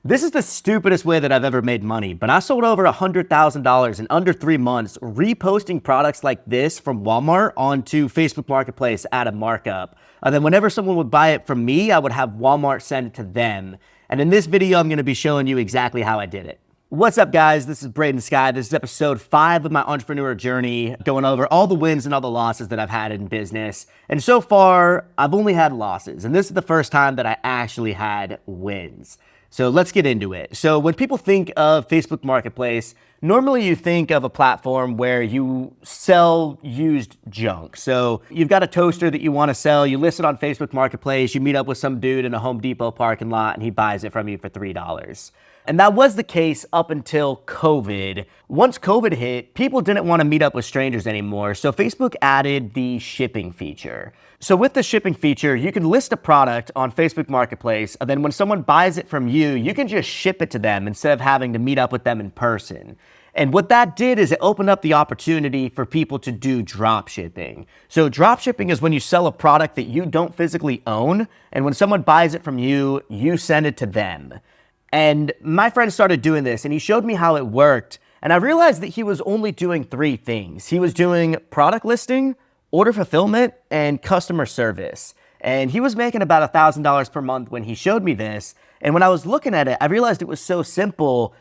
This is the stupidest way that I've ever made money, but I sold over $100,000 in under 3 months reposting products like this from Walmart onto Facebook Marketplace at a markup. And then whenever someone would buy it from me, I would have Walmart send it to them. And in this video, I'm gonna be showing you exactly how I did it. What's up, guys? This is Braden Sky. This is episode 5 of my entrepreneur journey, going over all the wins and all the losses that I've had in business. And so far, I've only had losses. And this is the first time that I actually had wins. So let's get into it. So when people think of Facebook Marketplace, normally you think of a platform where you sell used junk. So you've got a toaster that you want to sell, you list it on Facebook Marketplace, you meet up with some dude in a Home Depot parking lot and he buys it from you for $3. And that was the case up until COVID. Once COVID hit, people didn't want to meet up with strangers anymore, so Facebook added the shipping feature. So with the shipping feature, you can list a product on Facebook Marketplace, and then when someone buys it from you, you can just ship it to them instead of having to meet up with them in person. And what that did is it opened up the opportunity for people to do drop shipping. So drop shipping is when you sell a product that you don't physically own, and when someone buys it from you, you send it to them. And my friend started doing this and he showed me how it worked. And I realized that he was only doing 3 things. He was doing product listing, order fulfillment, and customer service. And he was making about $1,000 per month when he showed me this. And when I was looking at it, I realized it was so simple.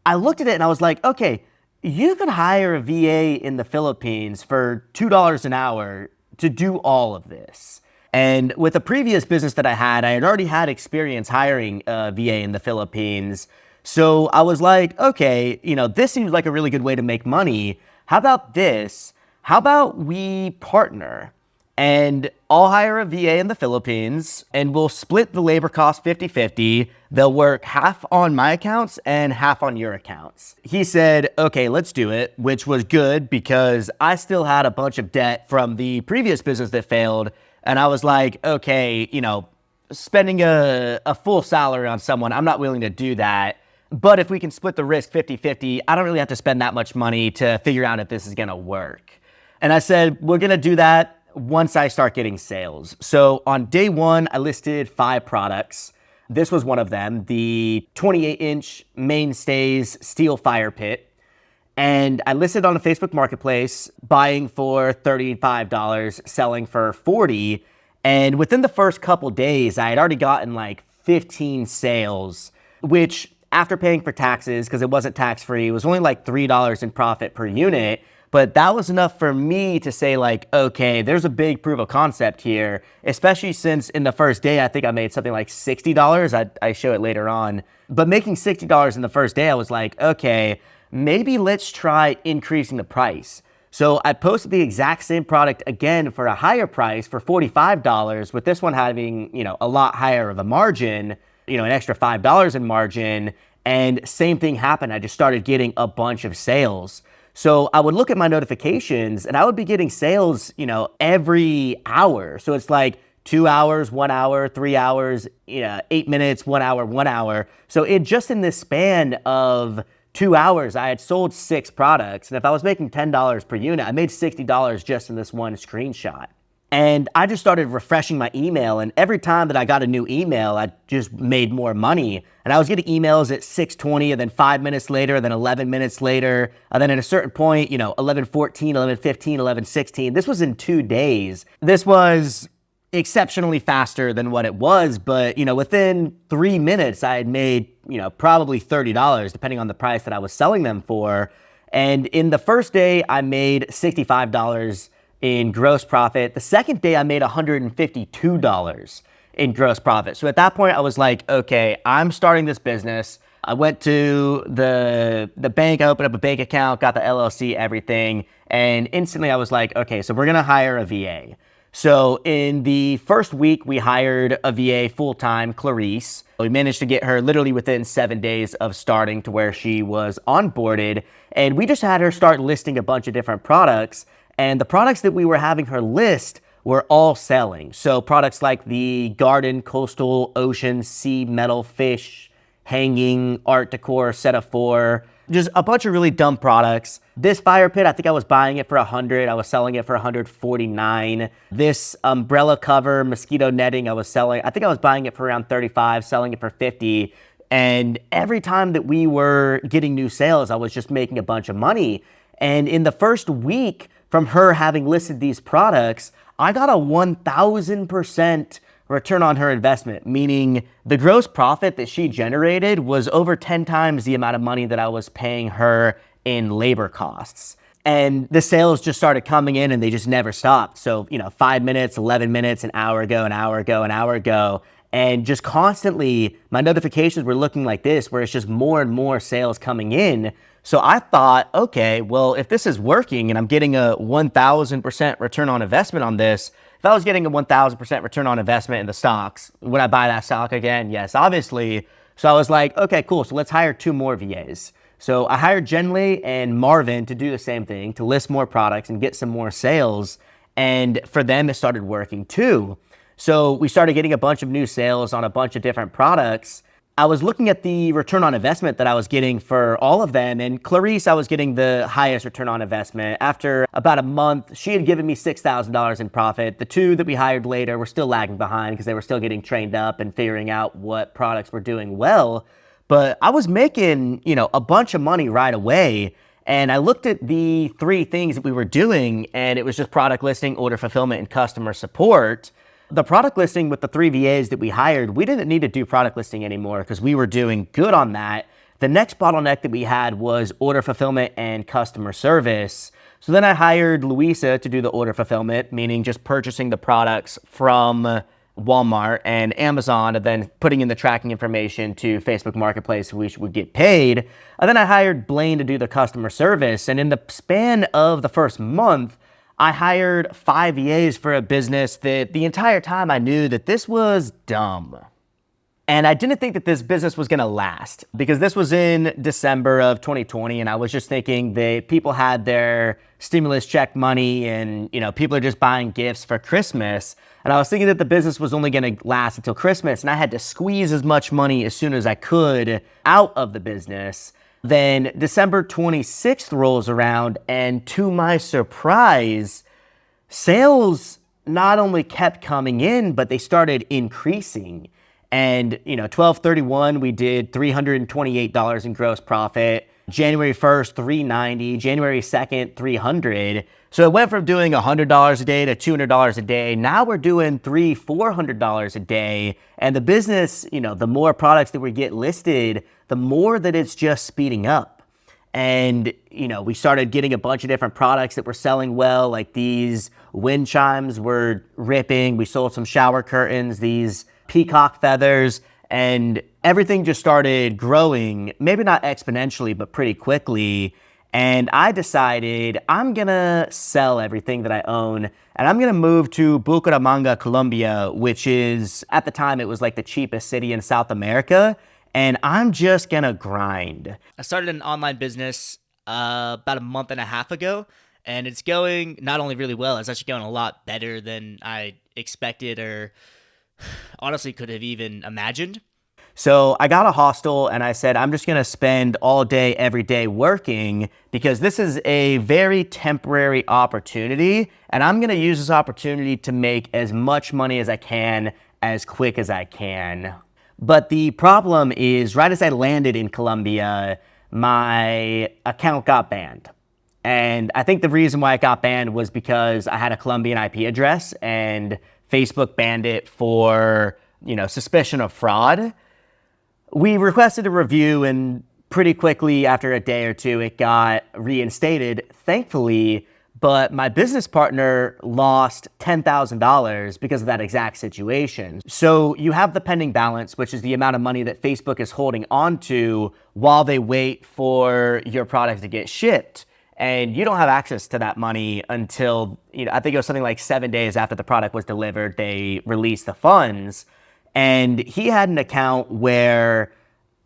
I looked at it and I was like, okay, you could hire a VA in the Philippines for $2 an hour to do all of this. And with a previous business that I had already had experience hiring a VA in the Philippines. So I was like, okay, this seems like a really good way to make money. How about this? How about we partner and I'll hire a VA in the Philippines and we'll split the labor cost 50-50. They'll work half on my accounts and half on your accounts. He said, okay, let's do it, which was good because I still had a bunch of debt from the previous business that failed. And I was like, okay, spending a full salary on someone, I'm not willing to do that. But if we can split the risk 50-50, I don't really have to spend that much money to figure out if this is gonna work. And I said, we're gonna do that once I start getting sales. So on day 1, I listed 5 products. This was one of them, the 28-inch mainstays steel fire pit. And I listed on the Facebook Marketplace, buying for $35, selling for $40. And within the first couple days, I had already gotten like 15 sales, which after paying for taxes, because it wasn't tax-free, it was only like $3 in profit per unit. But that was enough for me to say like, okay, there's a big proof of concept here, especially since in the first day, I think I made something like $60. I show it later on. But making $60 in the first day, I was like, okay, maybe let's try increasing the price. So I posted the exact same product again for a higher price for $45, with this one having, a lot higher of a margin, an extra $5 in margin. And same thing happened. I just started getting a bunch of sales. So I would look at my notifications and I would be getting sales, every hour. So it's like 2 hours, 1 hour, 3 hours, 8 minutes, 1 hour, 1 hour. So just in this span of 2 hours, I had sold 6 products. And if I was making $10 per unit, I made $60 just in this one screenshot. And I just started refreshing my email. And every time that I got a new email, I just made more money. And I was getting emails at 6:20 and then 5 minutes later, and then 11 minutes later. And then at a certain point, 11:14, 11:15, 11:16. This was in 2 days. This was exceptionally faster than what it was, but within 3 minutes I had made probably $30 depending on the price that I was selling them for. And in the first day I made $65 in gross profit. The second day I made $152 in gross profit. So at that point I was like, okay, I'm starting this business. I went to the bank, I opened up a bank account, got the LLC, everything, and instantly I was like, okay, so we're gonna hire a VA. So in the first week, we hired a VA full-time, Clarice. We managed to get her literally within 7 days of starting to where she was onboarded. And we just had her start listing a bunch of different products. And the products that we were having her list were all selling. So products like the garden, coastal, ocean, sea, metal, fish, hanging, art decor, set of 4, just a bunch of really dumb products. This fire pit, I think I was buying it for $100. I was selling it for $149. This umbrella cover, mosquito netting, I think I was buying it for around $35, selling it for $50. And every time that we were getting new sales, I was just making a bunch of money. And in the first week from her having listed these products, I got a 1,000% return on her investment, meaning the gross profit that she generated was over 10 times the amount of money that I was paying her in labor costs. And the sales just started coming in and they just never stopped. So, 5 minutes, 11 minutes, an hour ago, an hour ago, an hour ago. And just constantly, my notifications were looking like this, where it's just more and more sales coming in. So I thought, okay, well, if this is working and I'm getting a 1,000% return on investment on this, if I was getting a 1,000% return on investment in the stocks, would I buy that stock again? Yes, obviously. So I was like, okay, cool. So let's hire 2 more VAs. So I hired Jenley and Marvin to do the same thing, to list more products and get some more sales. And for them, it started working too. So we started getting a bunch of new sales on a bunch of different products. I was looking at the return on investment that I was getting for all of them, and Clarice, I was getting the highest return on investment. After about a month, she had given me $6,000 in profit. The 2 that we hired later were still lagging behind because they were still getting trained up and figuring out what products were doing well. But I was making, a bunch of money right away. And I looked at the 3 things that we were doing, and it was just product listing, order fulfillment, and customer support. The product listing with the 3 VAs that we hired, we didn't need to do product listing anymore because we were doing good on that. The next bottleneck that we had was order fulfillment and customer service. So then I hired Louisa to do the order fulfillment, meaning just purchasing the products from Walmart and Amazon and then putting in the tracking information to Facebook Marketplace so we would get paid. And then I hired Blaine to do the customer service. And in the span of the first month, I hired 5 VAs for a business that the entire time I knew that this was dumb. And I didn't think that this business was gonna last because this was in December of 2020 and I was just thinking that people had their stimulus check money and people are just buying gifts for Christmas. And I was thinking that the business was only gonna last until Christmas and I had to squeeze as much money as soon as I could out of the business. Then December 26th rolls around and to my surprise, sales not only kept coming in, but they started increasing. And 12/31, we did $328 in gross profit. January 1st, $390. January 2nd, $300. So it went from doing $100 a day to $200 a day. Now we're doing $400 a day. And the business, the more products that we get listed, the more that it's just speeding up. And, we started getting a bunch of different products that were selling well, like these wind chimes were ripping. We sold some shower curtains, these peacock feathers, and everything just started growing, maybe not exponentially, but pretty quickly. And I decided I'm gonna sell everything that I own and I'm gonna move to Bucaramanga, Colombia, which is, at the time, it was like the cheapest city in South America. And I'm just gonna grind. I started an online business about a month and a half ago, and it's going not only really well, it's actually going a lot better than I expected or honestly could have even imagined. So I got a hostel and I said, I'm just gonna spend all day, every day working because this is a very temporary opportunity and I'm gonna use this opportunity to make as much money as I can, as quick as I can. But the problem is, right as I landed in Colombia, my account got banned. And I think the reason why it got banned was because I had a Colombian IP address and Facebook banned it for, suspicion of fraud. We requested a review and pretty quickly after a day or 2, it got reinstated, thankfully, but my business partner lost $10,000 because of that exact situation. So you have the pending balance, which is the amount of money that Facebook is holding on to while they wait for your product to get shipped. And you don't have access to that money until, I think it was something like 7 days after the product was delivered, they released the funds. And he had an account where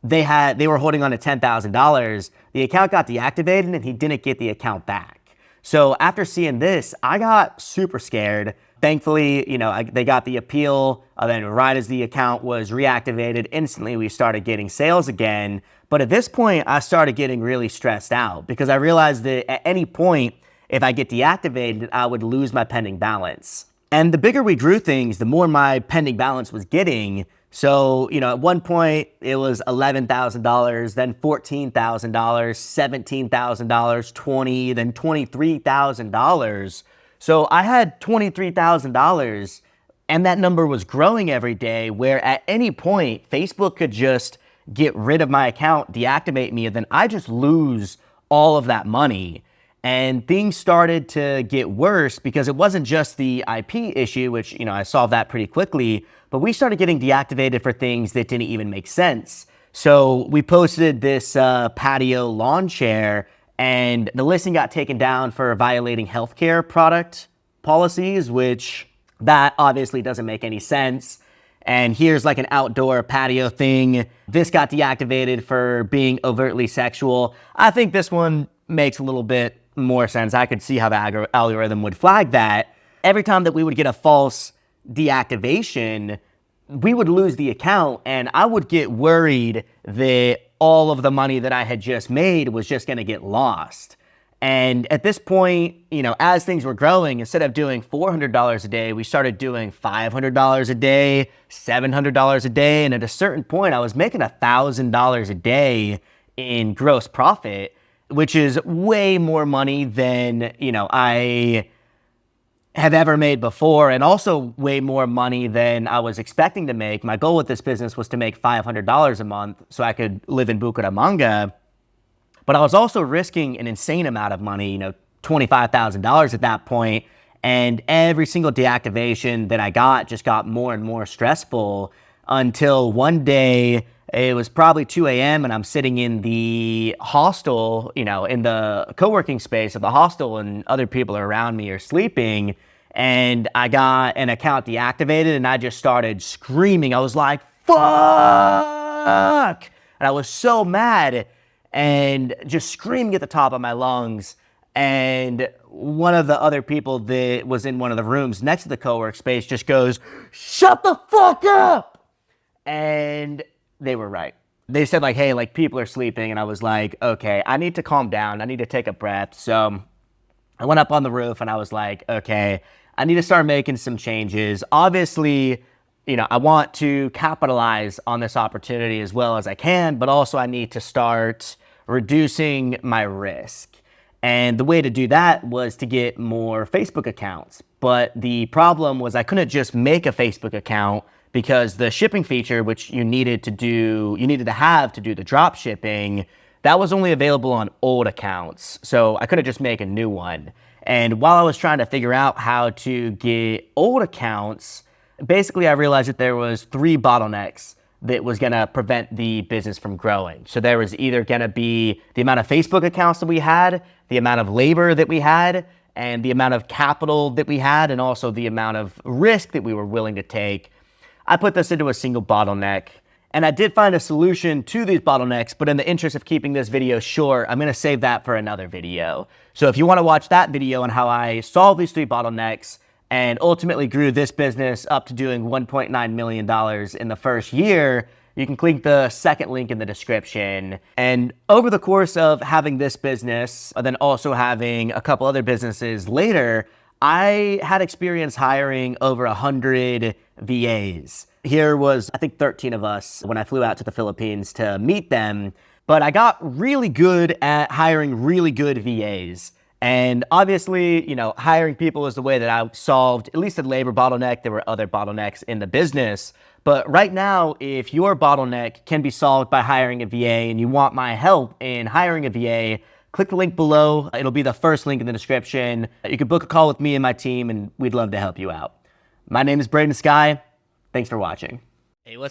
they were holding on to $10,000. The account got deactivated and he didn't get the account back. So after seeing this, I got super scared. Thankfully, they got the appeal. Then right as the account was reactivated, instantly we started getting sales again. But at this point, I started getting really stressed out because I realized that at any point, if I get deactivated, I would lose my pending balance. And the bigger we grew things, the more my pending balance was getting. So, at one point it was $11,000, then $14,000, $17,000, 20, then $23,000. So I had $23,000 and that number was growing every day, where at any point Facebook could just get rid of my account, deactivate me, and then I just lose all of that money. And things started to get worse because it wasn't just the IP issue, which, I solved that pretty quickly, but we started getting deactivated for things that didn't even make sense. So we posted this patio lawn chair, and the listing got taken down for violating healthcare product policies, which that obviously doesn't make any sense. And here's like an outdoor patio thing. This got deactivated for being overtly sexual. I think this one makes a little bit more sense. I could see how the algorithm would flag that. Every time that we would get a false deactivation, we would lose the account, and I would get worried that all of the money that I had just made was just going to get lost. And at this point, as things were growing, instead of doing $400 a day, we started doing $500 a day, $700 a day. And at a certain point, I was making $1,000 a day in gross profit, which is way more money than, I have ever made before, and also way more money than I was expecting to make. My goal with this business was to make $500 a month so I could live in Bucaramanga. But I was also risking an insane amount of money, $25,000 at that point. And every single deactivation that I got just got more and more stressful, until one day, it was probably 2 a.m. and I'm sitting in the hostel, in the co-working space of the hostel, and other people around me are sleeping. And I got an account deactivated, and I just started screaming. I was like, fuck! And I was so mad, and just screaming at the top of my lungs. And one of the other people that was in one of the rooms next to the co-work space just goes, shut the fuck up! And they were right. They said hey, people are sleeping. And I was like, okay, I need to calm down. I need to take a breath. So I went up on the roof and I was like, okay, I need to start making some changes. Obviously, I want to capitalize on this opportunity as well as I can, but also I need to start reducing my risk. And the way to do that was to get more Facebook accounts. But the problem was I couldn't just make a Facebook account, because the shipping feature, which you needed to have to do the drop shipping, that was only available on old accounts. So I couldn't just make a new one. And while I was trying to figure out how to get old accounts, basically I realized that there was 3 bottlenecks that was gonna prevent the business from growing. So there was either gonna be the amount of Facebook accounts that we had, the amount of labor that we had, and the amount of capital that we had, and also the amount of risk that we were willing to take. I put this into a single bottleneck, and I did find a solution to these bottlenecks, but in the interest of keeping this video short, I'm gonna save that for another video. So if you wanna watch that video on how I solved these 3 bottlenecks and ultimately grew this business up to doing $1.9 million in the first year, you can click the second link in the description. And over the course of having this business, and then also having a couple other businesses later, I had experience hiring over 100 VAs. Here was, I think, 13 of us when I flew out to the Philippines to meet them. But I got really good at hiring really good VAs. And obviously, hiring people is the way that I solved at least the labor bottleneck. There were other bottlenecks in the business. But right now, if your bottleneck can be solved by hiring a VA and you want my help in hiring a VA, click the link below. It'll be the first link in the description. You can book a call with me and my team, and we'd love to help you out. My name is Braden Sky. Thanks for watching. Hey, what's